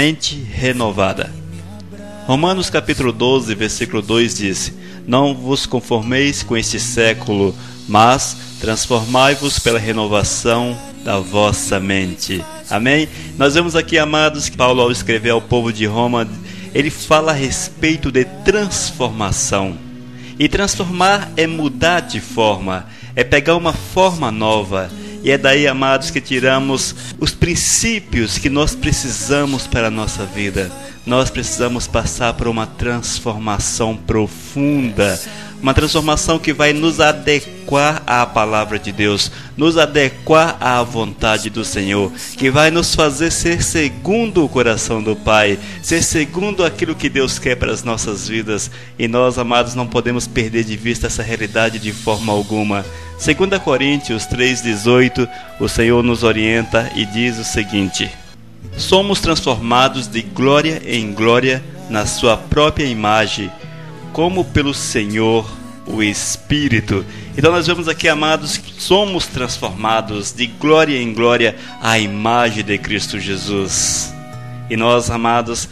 mente renovada. Romanos capítulo 12, versículo 2 diz: Não vos conformeis com este século, mas transformai-vos pela renovação da vossa mente. Amém? Nós vemos aqui, amados, que Paulo, ao escrever ao povo de Roma, ele fala a respeito de transformação. E transformar é mudar de forma, é pegar uma forma nova. E é daí, amados, que tiramos os princípios que nós precisamos para a nossa vida. Nós precisamos passar por uma transformação profunda, uma transformação que vai nos adequar à palavra de Deus, nos adequar à vontade do Senhor, que vai nos fazer ser segundo o coração do Pai, ser segundo aquilo que Deus quer para as nossas vidas. E nós, amados, não podemos perder de vista essa realidade de forma alguma. 2 Coríntios 3,18, o Senhor nos orienta e diz o seguinte: somos transformados de glória em glória na sua própria imagem, como pelo Senhor, o Espírito. Então nós vemos aqui, amados, que somos transformados de glória em glória à imagem de Cristo Jesus. E nós, amados,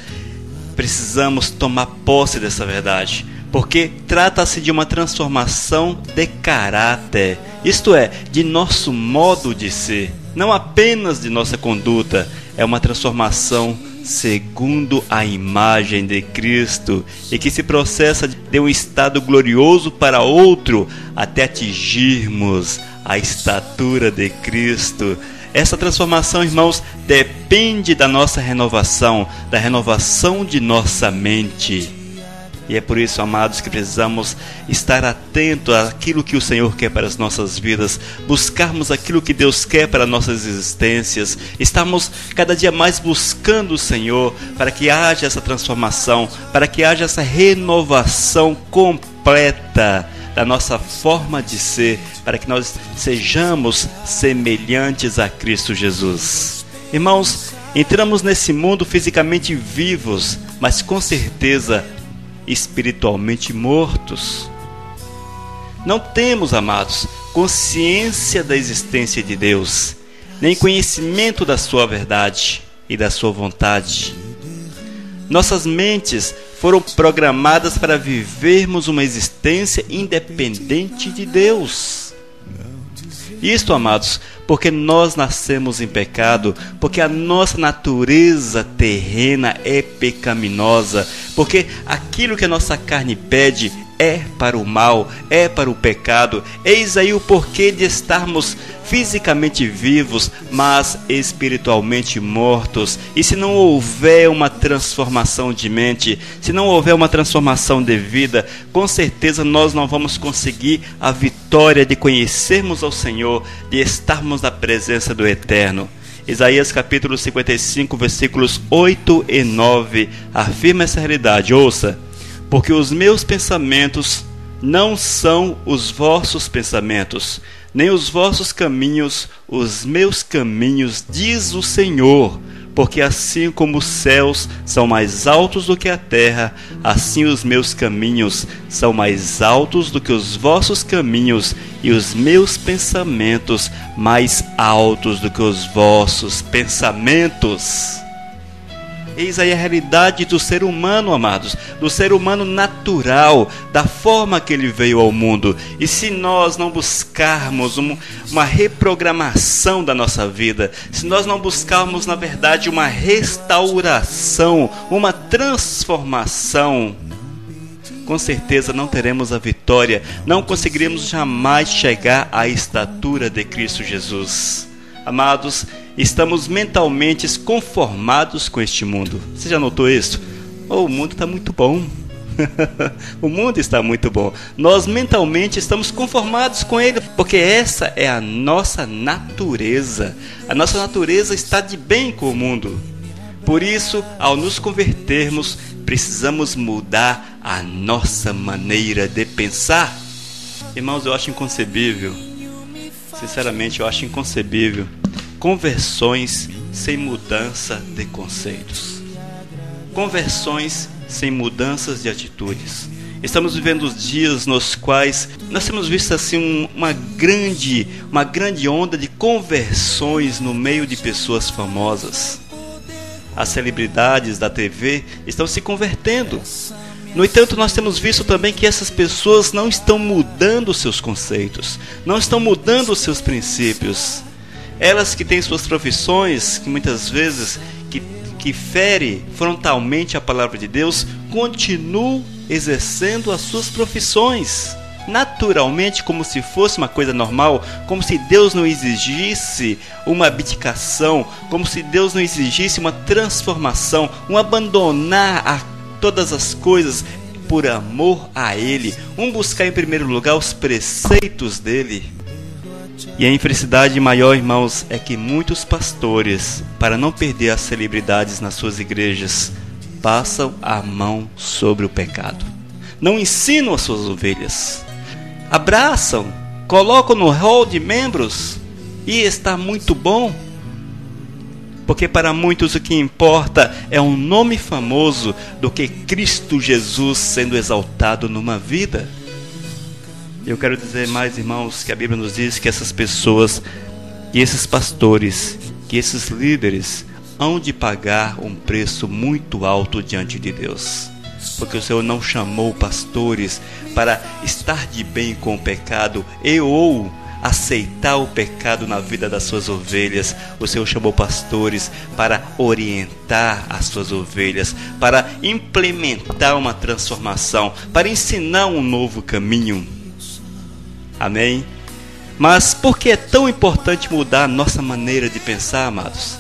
precisamos tomar posse dessa verdade, porque trata-se de uma transformação de caráter, isto é, de nosso modo de ser, não apenas de nossa conduta. É uma transformação segundo a imagem de Cristo, e que se processa de um estado glorioso para outro, até atingirmos a estatura de Cristo. Essa transformação, irmãos, depende da nossa renovação, da renovação de nossa mente. E é por isso, amados, que precisamos estar atentos àquilo que o Senhor quer para as nossas vidas, buscarmos aquilo que Deus quer para nossas existências, estarmos cada dia mais buscando o Senhor para que haja essa transformação, para que haja essa renovação completa da nossa forma de ser, para que nós sejamos semelhantes a Cristo Jesus. Irmãos, entramos nesse mundo fisicamente vivos, mas com certeza espiritualmente mortos. Não temos, amados, consciência da existência de Deus, nem conhecimento da sua verdade e da sua vontade. Nossas mentes foram programadas para vivermos uma existência independente de Deus. Isto, amados, porque nós nascemos em pecado, porque a nossa natureza terrena é pecaminosa, porque aquilo que a nossa carne pede é para o mal, é para o pecado. Eis aí o porquê de estarmos fisicamente vivos, mas espiritualmente mortos. E se não houver uma transformação de mente, se não houver uma transformação de vida, com certeza nós não vamos conseguir a vitória de conhecermos ao Senhor, de estarmos na presença do Eterno. Isaías capítulo 55, versículos 8 e 9 afirma essa realidade. Ouça: porque os meus pensamentos não são os vossos pensamentos, nem os vossos caminhos os meus caminhos, diz o Senhor. Porque assim como os céus são mais altos do que a terra, assim os meus caminhos são mais altos do que os vossos caminhos, e os meus pensamentos mais altos do que os vossos pensamentos. Eis aí a realidade do ser humano, amados, do ser humano natural, da forma que ele veio ao mundo. E se nós não buscarmos uma reprogramação da nossa vida, se nós não buscarmos, na verdade, uma restauração, uma transformação, com certeza não teremos a vitória, não conseguiremos jamais chegar à estatura de Cristo Jesus. Amados, estamos mentalmente conformados com este mundo. Você já notou isso? O mundo está muito bom. O mundo está muito bom. Nós mentalmente estamos conformados com ele, porque essa é a nossa natureza. A nossa natureza está de bem com o mundo. Por isso, ao nos convertermos, precisamos mudar a nossa maneira de pensar. Irmãos, eu acho inconcebível. Sinceramente, eu acho inconcebível conversões sem mudança de conceitos, conversões sem mudanças de atitudes. Estamos vivendo os dias nos quais nós temos visto assim uma grande onda de conversões no meio de pessoas famosas. as celebridades da TV estão se convertendo. No entanto, nós temos visto também que essas pessoas não estão mudando os seus conceitos, não estão mudando os seus princípios. Elas que têm suas profissões, que muitas vezes que ferem frontalmente a palavra de Deus, continuam exercendo as suas profissões, naturalmente, como se fosse uma coisa normal, como se Deus não exigisse uma abdicação, como se Deus não exigisse uma transformação, um abandonar todas as coisas por amor a Ele, buscar em primeiro lugar os preceitos dEle. E a infelicidade maior, irmãos, é que muitos pastores, para não perder as celebridades nas suas igrejas, passam a mão sobre o pecado. Não ensinam as suas ovelhas. Abraçam, colocam no hall de membros e está muito bom. Porque para muitos o que importa é um nome famoso do que Cristo Jesus sendo exaltado numa vida. Eu quero dizer mais, irmãos, que a Bíblia nos diz que essas pessoas, que esses pastores, que esses líderes hão de pagar um preço muito alto diante de Deus. Porque o Senhor não chamou pastores para estar de bem com o pecado ou aceitar o pecado na vida das suas ovelhas. O Senhor chamou pastores para orientar as suas ovelhas, para implementar uma transformação, para ensinar um novo caminho. Amém? Mas por que é tão importante mudar a nossa maneira de pensar, amados?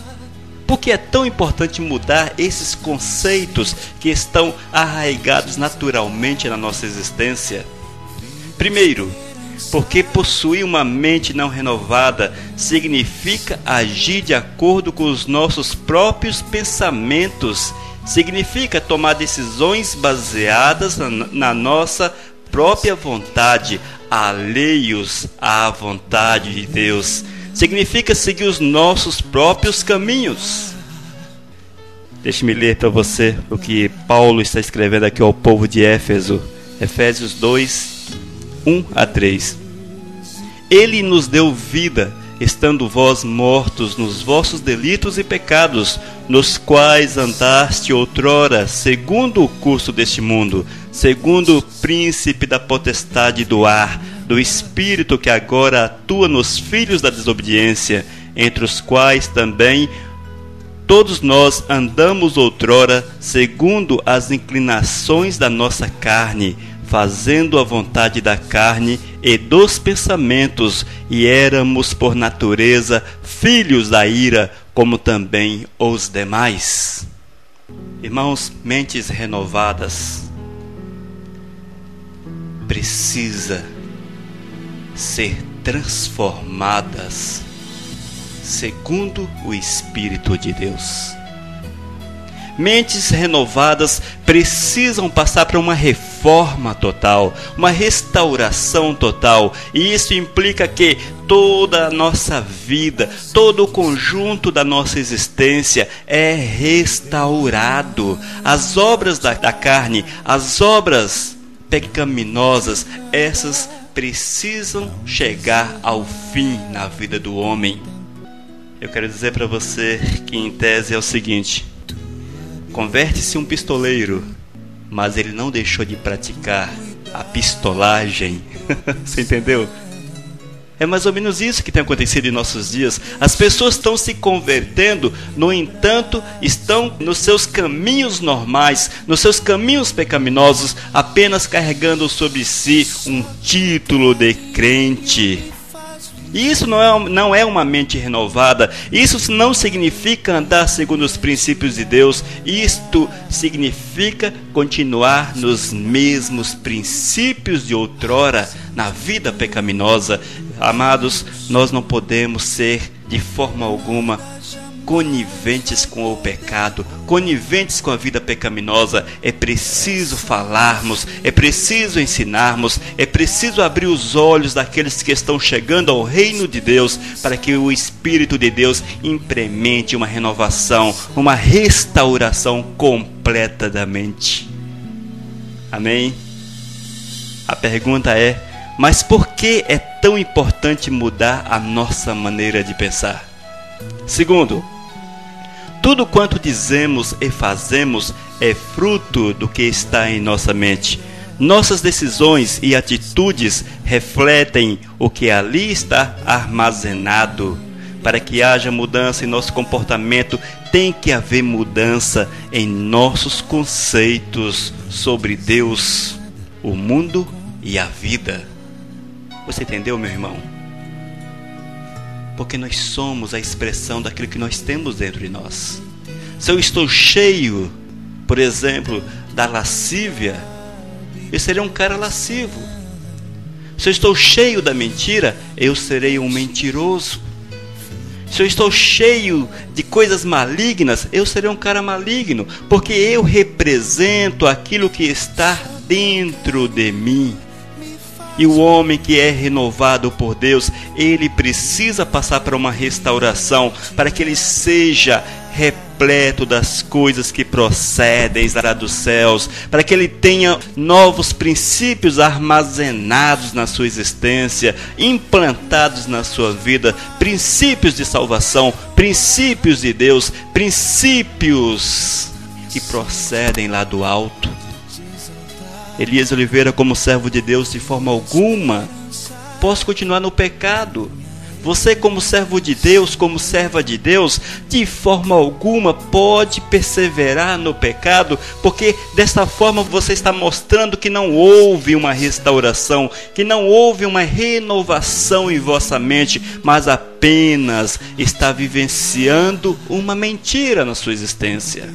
Por que é tão importante mudar esses conceitos que estão arraigados naturalmente na nossa existência? Primeiro, porque possuir uma mente não renovada significa agir de acordo com os nossos próprios pensamentos, significa tomar decisões baseadas na nossa própria vontade, alheios à vontade de Deus. Significa seguir os nossos próprios caminhos. Deixe-me ler para você o que Paulo está escrevendo aqui ao povo de Éfeso. Efésios 2, 1 a 3. Ele nos deu vida, estando vós mortos nos vossos delitos e pecados, nos quais andaste outrora, segundo o curso deste mundo, segundo o príncipe da potestade do ar, do espírito que agora atua nos filhos da desobediência, entre os quais também todos nós andamos outrora, segundo as inclinações da nossa carne, fazendo a vontade da carne e dos pensamentos, e éramos por natureza filhos da ira, como também os demais. Irmãos, mentes renovadas precisa ser transformadas segundo o Espírito de Deus. Mentes renovadas precisam passar por uma reforma total, uma restauração total, e isso implica que toda a nossa vida, todo o conjunto da nossa existência é restaurado. As obras da carne, as obras pecaminosas, essas precisam chegar ao fim na vida do homem. Eu quero dizer para você que em tese é o seguinte: converte-se um pistoleiro, mas ele não deixou de praticar a pistolagem. Você entendeu? É mais ou menos isso que tem acontecido em nossos dias. As pessoas estão se convertendo, no entanto, estão nos seus caminhos normais, nos seus caminhos pecaminosos, apenas carregando sobre si um título de crente. E isso não é uma mente renovada. Isso não significa andar segundo os princípios de Deus. Isto significa continuar nos mesmos princípios de outrora, na vida pecaminosa. Amados, nós não podemos ser de forma alguma coniventes com o pecado, coniventes com a vida pecaminosa. É preciso falarmos, é preciso ensinarmos, é preciso abrir os olhos daqueles que estão chegando ao reino de Deus, para que o Espírito de Deus implemente uma renovação, uma restauração completa da mente. Amém? A pergunta é: mas por que é tão importante mudar a nossa maneira de pensar? Segundo, Tudo quanto dizemos e fazemos é fruto do que está em nossa mente. Nossas decisões e atitudes refletem o que ali está armazenado. Para que haja mudança em nosso comportamento, tem que haver mudança em nossos conceitos sobre Deus, o mundo e a vida. Você entendeu, meu irmão? Porque nós somos a expressão daquilo que nós temos dentro de nós. Se eu estou cheio, por exemplo, da lascívia, eu serei um cara lascivo. Se eu estou cheio da mentira, eu serei um mentiroso. Se eu estou cheio de coisas malignas, eu serei um cara maligno, porque eu represento aquilo que está dentro de mim. E o homem que é renovado por Deus, ele precisa passar por uma restauração para que ele seja repleto das coisas que procedem lá dos céus, para que ele tenha novos princípios armazenados na sua existência, implantados na sua vida, princípios de salvação, princípios de Deus, princípios que procedem lá do alto. Elias Oliveira, como servo de Deus, de forma alguma posso continuar no pecado. Você, como servo de Deus, como serva de Deus, de forma alguma pode perseverar no pecado, porque desta forma você está mostrando que não houve uma restauração, que não houve uma renovação em vossa mente, mas apenas está vivenciando uma mentira na sua existência.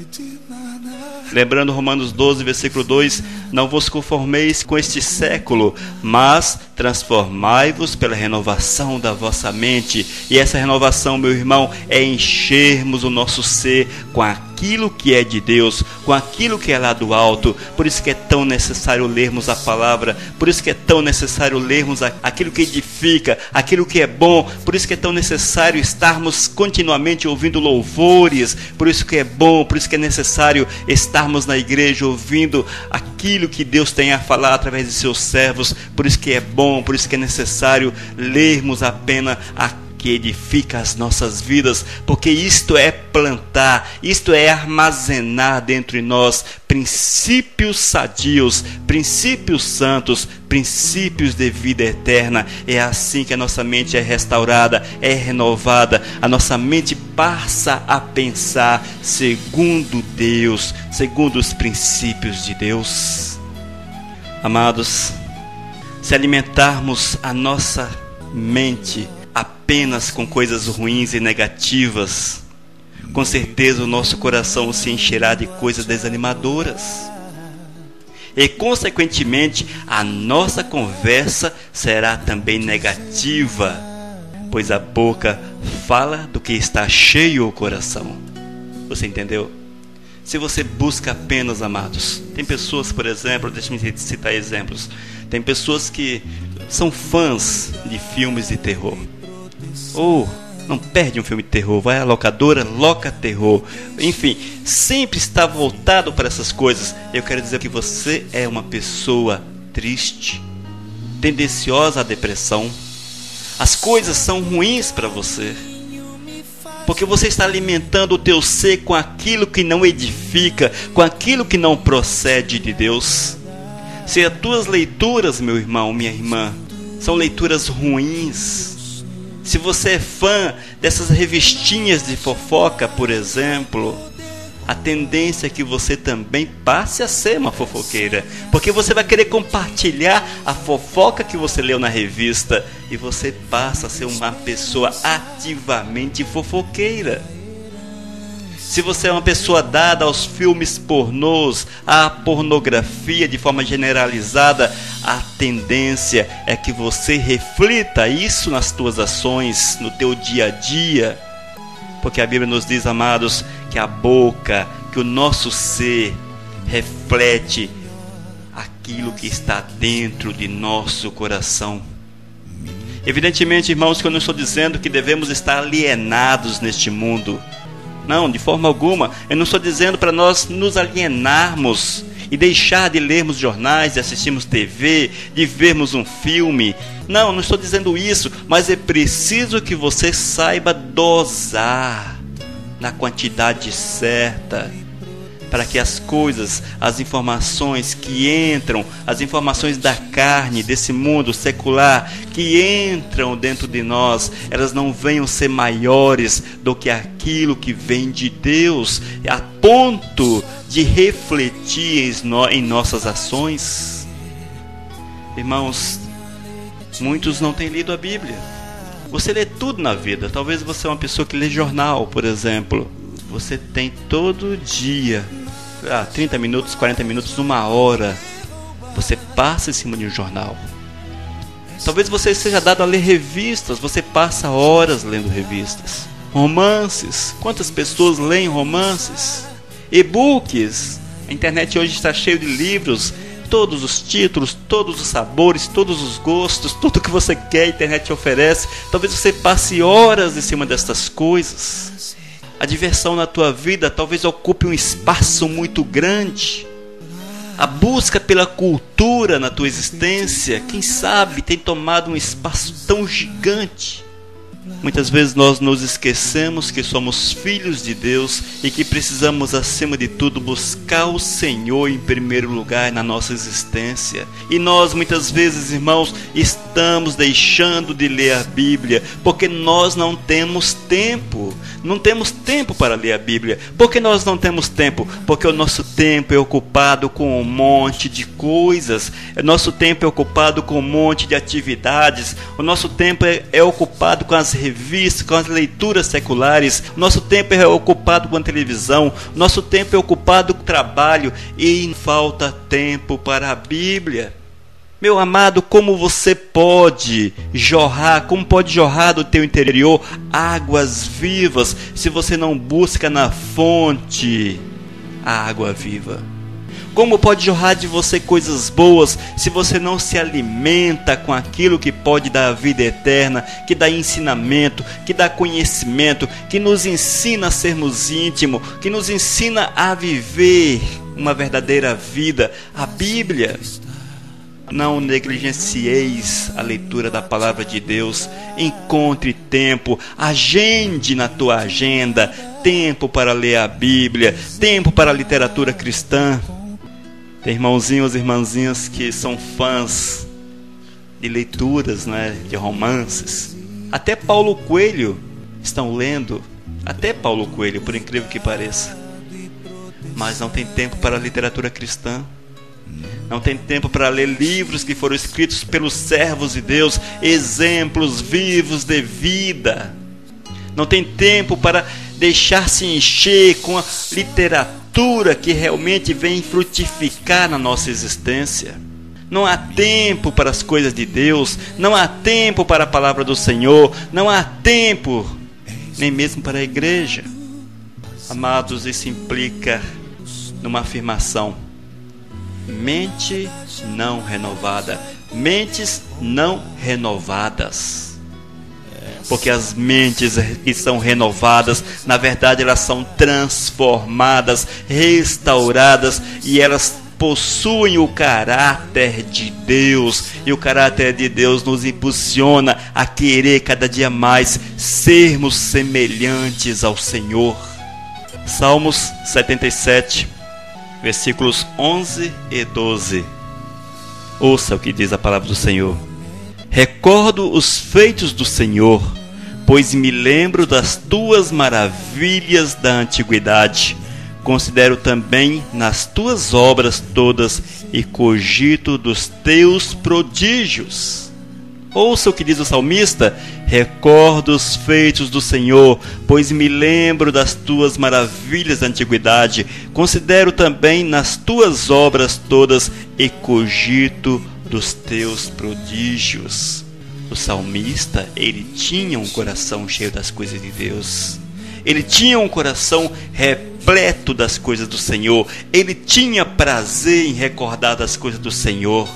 Lembrando Romanos 12, versículo 2, não vos conformeis com este século, mas transformai-vos pela renovação da vossa mente. E essa renovação, meu irmão, é enchermos o nosso ser com aquilo que é de Deus, com aquilo que é lá do alto. Por isso que é tão necessário lermos a palavra, por isso que é tão necessário lermos aquilo que edifica, aquilo que é bom, por isso que é tão necessário estarmos continuamente ouvindo louvores, por isso que é bom, por isso que é necessário estarmos na igreja ouvindo aquilo que Deus tem a falar através de seus servos, por isso que é bom, por isso que é necessário lermos apenas que edifica as nossas vidas, porque isto é plantar, isto é armazenar dentro de nós princípios sadios, princípios santos, princípios de vida eterna. É assim que a nossa mente é restaurada, é renovada, a nossa mente passa a pensar segundo Deus, segundo os princípios de Deus. Amados, se alimentarmos a nossa mente apenas com coisas ruins e negativas, com certeza o nosso coração se encherá de coisas desanimadoras. E, consequentemente, a nossa conversa será também negativa, pois a boca fala do que está cheio o coração. Você entendeu? Se você busca apenas, amados, tem pessoas, por exemplo, deixa-me citar exemplos, tem pessoas que são fãs de filmes de terror. Não perde um filme de terror, vai à locadora, loca terror. Enfim, sempre está voltado para essas coisas. Eu quero dizer que você é uma pessoa triste, tendenciosa à depressão. As coisas são ruins para você, porque você está alimentando o teu ser com aquilo que não edifica, com aquilo que não procede de Deus. Se as tuas leituras, meu irmão, minha irmã, são leituras ruins, se você é fã dessas revistinhas de fofoca, por exemplo, a tendência é que você também passe a ser uma fofoqueira, porque você vai querer compartilhar a fofoca que você leu na revista e você passa a ser uma pessoa ativamente fofoqueira. Se você é uma pessoa dada aos filmes pornôs, à pornografia de forma generalizada, a tendência é que você reflita isso nas tuas ações, no teu dia a dia. Porque a Bíblia nos diz, amados, que a boca, que o nosso ser reflete aquilo que está dentro de nosso coração. Evidentemente, irmãos, que eu não estou dizendo que devemos estar alienados neste mundo. Não, de forma alguma. Eu não estou dizendo para nós nos alienarmos e deixar de lermos jornais, de assistirmos TV, de vermos um filme. Não estou dizendo isso, mas é preciso que você saiba dosar na quantidade certa, para que as coisas, as informações que entram, as informações da carne, desse mundo secular, que entram dentro de nós, elas não venham ser maiores do que aquilo que vem de Deus, a ponto de refletir em nossas ações. Irmãos, muitos não têm lido a Bíblia. Você lê tudo na vida. Talvez você é uma pessoa que lê jornal, por exemplo. Você tem todo dia, 30 minutos, 40 minutos, 1 hora, você passa em cima de um jornal. Talvez você seja dado a ler revistas. Você passa horas lendo revistas. Romances. Quantas pessoas leem romances? E-books. A internet hoje está cheia de livros. Todos os títulos, todos os sabores, todos os gostos, tudo que você quer, a internet oferece. Talvez você passe horas em cima destas coisas. A diversão na tua vida talvez ocupe um espaço muito grande. A busca pela cultura na tua existência, quem sabe, tem tomado um espaço tão gigante. Muitas vezes nós nos esquecemos que somos filhos de Deus e que precisamos, acima de tudo, buscar o Senhor em primeiro lugar na nossa existência. E nós, muitas vezes, irmãos, estamos deixando de ler a Bíblia porque nós não temos tempo. Não temos tempo para ler a Bíblia. Por que nós não temos tempo? Porque o nosso tempo é ocupado com um monte de coisas. O nosso tempo é ocupado com um monte de atividades. O nosso tempo é ocupado com as revistas, com as leituras seculares. O nosso tempo é ocupado com a televisão. O nosso tempo é ocupado com o trabalho. E falta tempo para a Bíblia. Meu amado, como você pode jorrar, como pode jorrar do teu interior águas vivas se você não busca na fonte a água viva? Como pode jorrar de você coisas boas se você não se alimenta com aquilo que pode dar a vida eterna, que dá ensinamento, que dá conhecimento, que nos ensina a sermos íntimos, que nos ensina a viver uma verdadeira vida, a Bíblia? Não negligencieis a leitura da palavra de Deus. Encontre tempo, agende na tua agenda tempo para ler a Bíblia, tempo para a literatura cristã. Tem irmãozinhos e irmãzinhas que são fãs de leituras, de romances. Até Paulo Coelho estão lendo, até Paulo Coelho, por incrível que pareça. Mas não tem tempo para a literatura cristã. Não tem tempo para ler livros que foram escritos pelos servos de Deus, exemplos vivos de vida. Não tem tempo para deixar-se encher com a literatura que realmente vem frutificar na nossa existência. Não há tempo para as coisas de Deus, não há tempo para a palavra do Senhor, não há tempo nem mesmo para a igreja. Amados, isso implica numa afirmação: mente não renovada, mentes não renovadas. Porque as mentes que são renovadas, na verdade elas são transformadas, restauradas, e elas possuem o caráter de Deus. E o caráter de Deus nos impulsiona a querer cada dia mais sermos semelhantes ao Senhor. Salmos 77, versículos 11 e 12. Ouça o que diz a palavra do Senhor. Recordo os feitos do Senhor, pois me lembro das tuas maravilhas da antiguidade. Considero também nas tuas obras todas e cogito dos teus prodígios. Ouça o que diz o salmista: recordo os feitos do Senhor, pois me lembro das tuas maravilhas da antiguidade. Considero também nas tuas obras todas e cogito dos teus prodígios. O salmista, ele tinha um coração cheio das coisas de Deus. Ele tinha um coração repleto das coisas do Senhor. Ele tinha prazer em recordar das coisas do Senhor.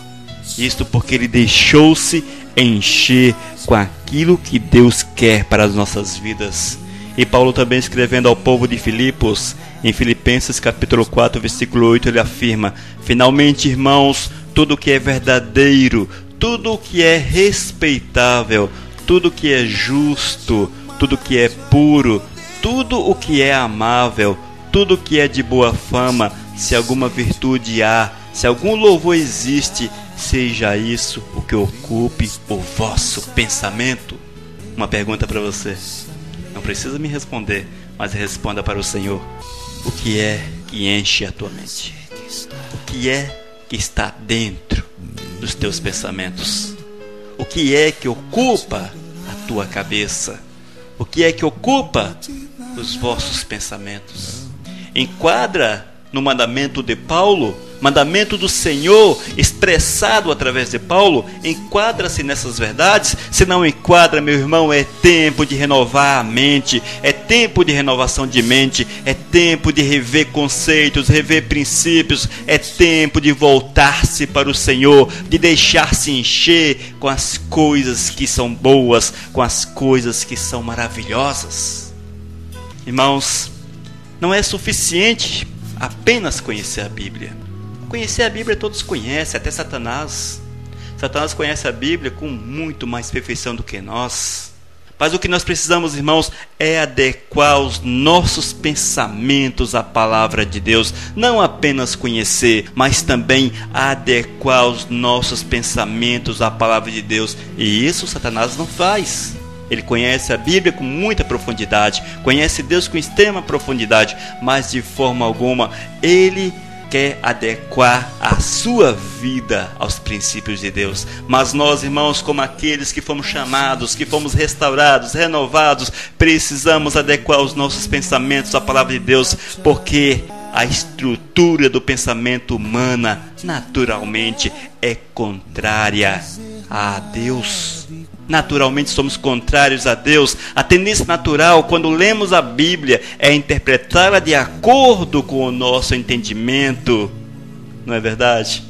Isto porque ele deixou-se encher com aquilo que Deus quer para as nossas vidas. E Paulo também, escrevendo ao povo de Filipos, em Filipenses capítulo 4, versículo 8, ele afirma: finalmente, irmãos, tudo que é verdadeiro, tudo que é respeitável, tudo que é justo, tudo que é puro, tudo o que é amável, tudo o que é de boa fama, se alguma virtude há, se algum louvor existe, seja isso o que ocupe o vosso pensamento. Uma pergunta para você. Não precisa me responder, mas responda para o Senhor. O que é que enche a tua mente? O que é que está dentro dos teus pensamentos? O que é que ocupa a tua cabeça? O que é que ocupa os vossos pensamentos? Enquadra no mandamento de Paulo, mandamento do Senhor expressado através de Paulo, enquadra-se nessas verdades? Se não enquadra, meu irmão, é tempo de renovar a mente, é tempo de renovação de mente, é tempo de rever conceitos, rever princípios, é tempo de voltar-se para o Senhor, de deixar-se encher com as coisas que são boas, com as coisas que são maravilhosas. Irmãos, não é suficiente apenas conhecer a Bíblia. Conhecer a Bíblia todos conhecem, até Satanás. Satanás conhece a Bíblia com muito mais perfeição do que nós. Mas o que nós precisamos, irmãos, é adequar os nossos pensamentos à palavra de Deus. Não apenas conhecer, mas também adequar os nossos pensamentos à palavra de Deus. E isso Satanás não faz. Ele conhece a Bíblia com muita profundidade, conhece Deus com extrema profundidade, mas de forma alguma ele quer adequar a sua vida aos princípios de Deus. Mas nós, irmãos, como aqueles que fomos chamados, que fomos restaurados, renovados, precisamos adequar os nossos pensamentos à palavra de Deus, porque a estrutura do pensamento humana naturalmente é contrária a Deus. Naturalmente somos contrários a Deus. A tendência natural, quando lemos a Bíblia, é interpretá-la de acordo com o nosso entendimento. Não é verdade?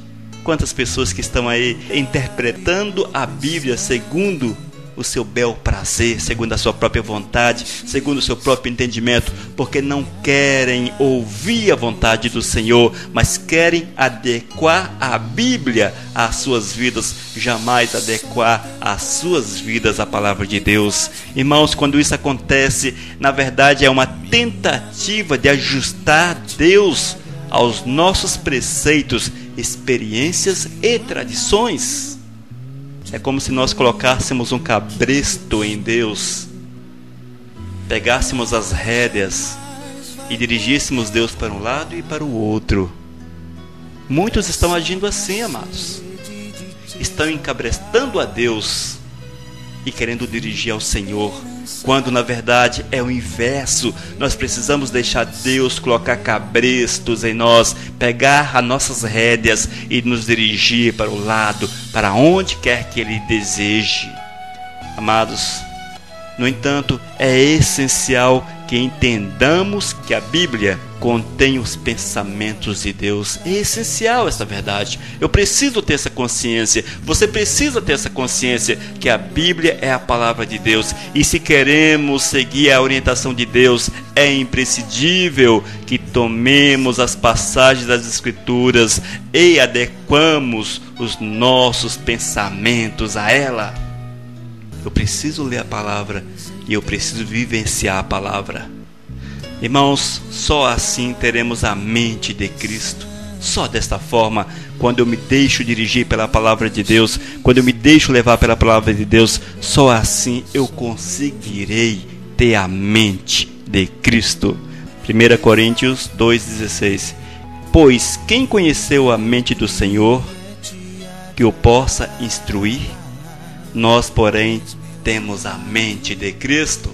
Quantas pessoas que estão aí interpretando a Bíblia segundo o seu bel prazer, segundo a sua própria vontade, segundo o seu próprio entendimento, porque não querem ouvir a vontade do Senhor, mas querem adequar a Bíblia às suas vidas, jamais adequar as suas vidas à palavra de Deus. Irmãos, quando isso acontece, na verdade é uma tentativa de ajustar Deus aos nossos preceitos, experiências e tradições. É como se nós colocássemos um cabresto em Deus, pegássemos as rédeas e dirigíssemos Deus para um lado e para o outro. Muitos estão agindo assim, amados. Estão encabrestando a Deus e querendo dirigir ao Senhor, quando na verdade é o inverso. Nós precisamos deixar Deus colocar cabrestos em nós, pegar as nossas rédeas e nos dirigir para o lado, para onde quer que Ele deseje. Amados, no entanto, é essencial que entendamos que a Bíblia contém os pensamentos de Deus. É essencial essa verdade. Eu preciso ter essa consciência. Você precisa ter essa consciência que a Bíblia é a palavra de Deus. E se queremos seguir a orientação de Deus, é imprescindível que tomemos as passagens das Escrituras e adequamos os nossos pensamentos a ela. Eu preciso ler a palavra e eu preciso vivenciar a palavra. Irmãos, só assim teremos a mente de Cristo. Só desta forma, quando eu me deixo dirigir pela palavra de Deus, quando eu me deixo levar pela palavra de Deus, só assim eu conseguirei ter a mente de Cristo. 1 Coríntios 2,16. Pois quem conheceu a mente do Senhor, que o possa instruir? Nós, porém, temos a mente de Cristo.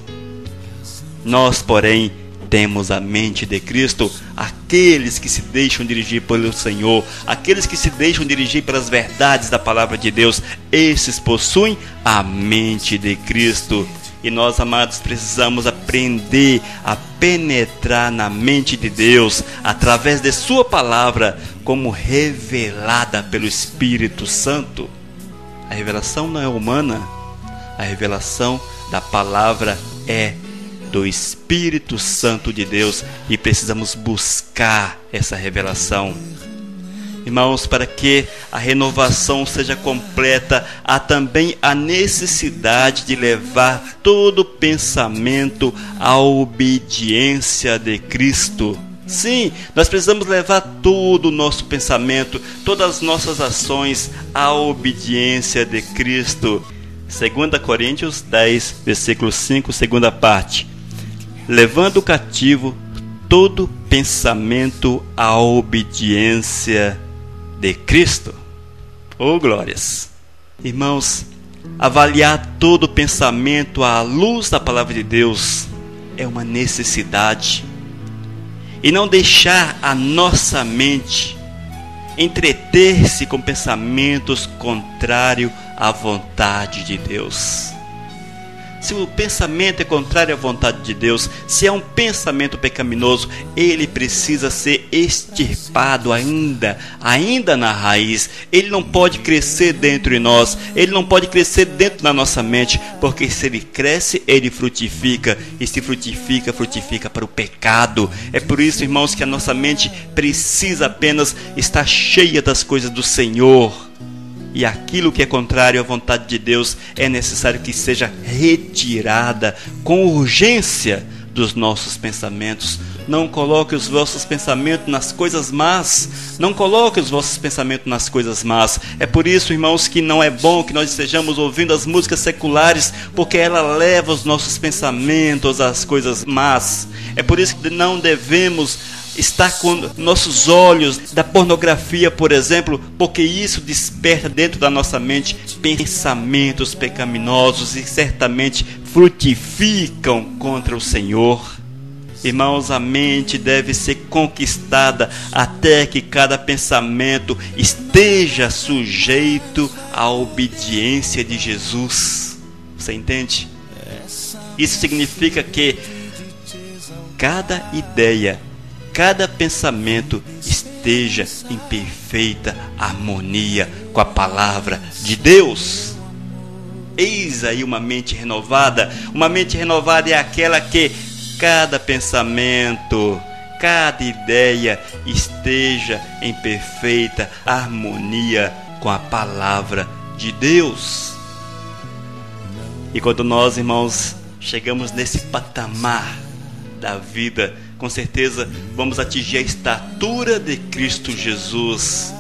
Nós, porém, temos a mente de Cristo. Aqueles que se deixam dirigir pelo Senhor, aqueles que se deixam dirigir pelas verdades da palavra de Deus, esses possuem a mente de Cristo. E nós, amados, precisamos aprender a penetrar na mente de Deus através de sua palavra, como revelada pelo Espírito Santo. A revelação não é humana, a revelação da palavra é do Espírito Santo de Deus, e precisamos buscar essa revelação. Irmãos, para que a renovação seja completa, há também a necessidade de levar todo pensamento à obediência de Cristo. Sim, nós precisamos levar todo o nosso pensamento, todas as nossas ações à obediência de Cristo. 2 Coríntios 10, versículo 5, segunda parte. Levando cativo todo pensamento à obediência de Cristo. Oh, glórias! Irmãos, avaliar todo pensamento à luz da palavra de Deus é uma necessidade. E não deixar a nossa mente entreter-se com pensamentos contrários à vontade de Deus. Se o pensamento é contrário à vontade de Deus, se é um pensamento pecaminoso, ele precisa ser extirpado ainda na raiz. Ele não pode crescer dentro de nós, ele não pode crescer dentro da nossa mente, porque se ele cresce, ele frutifica, e se frutifica, frutifica para o pecado. É por isso, irmãos, que a nossa mente precisa apenas estar cheia das coisas do Senhor. E aquilo que é contrário à vontade de Deus é necessário que seja retirada com urgência dos nossos pensamentos. Não coloque os vossos pensamentos nas coisas más. Não coloque os vossos pensamentos nas coisas más. É por isso, irmãos, que não é bom que nós estejamos ouvindo as músicas seculares, porque ela leva os nossos pensamentos às coisas más. É por isso que não devemos estar com nossos olhos da pornografia, por exemplo, porque isso desperta dentro da nossa mente pensamentos pecaminosos e certamente frutificam contra o Senhor. Irmãos, a mente deve ser conquistada até que cada pensamento esteja sujeito à obediência de Jesus. Você entende? Isso significa que cada ideia, cada pensamento esteja em perfeita harmonia com a palavra de Deus. Eis aí uma mente renovada. Uma mente renovada é aquela que cada pensamento, cada ideia esteja em perfeita harmonia com a palavra de Deus. E quando nós, irmãos, chegamos nesse patamar da vida, com certeza vamos atingir a estatura de Cristo Jesus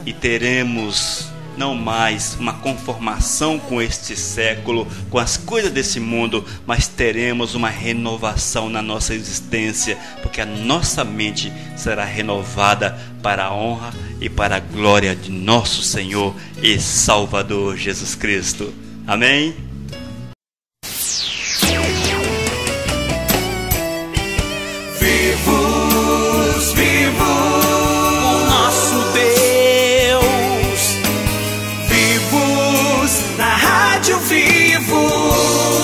e teremos não mais uma conformação com este século, com as coisas desse mundo, mas teremos uma renovação na nossa existência, porque a nossa mente será renovada para a honra e para a glória de nosso Senhor e Salvador Jesus Cristo. Amém? Vivo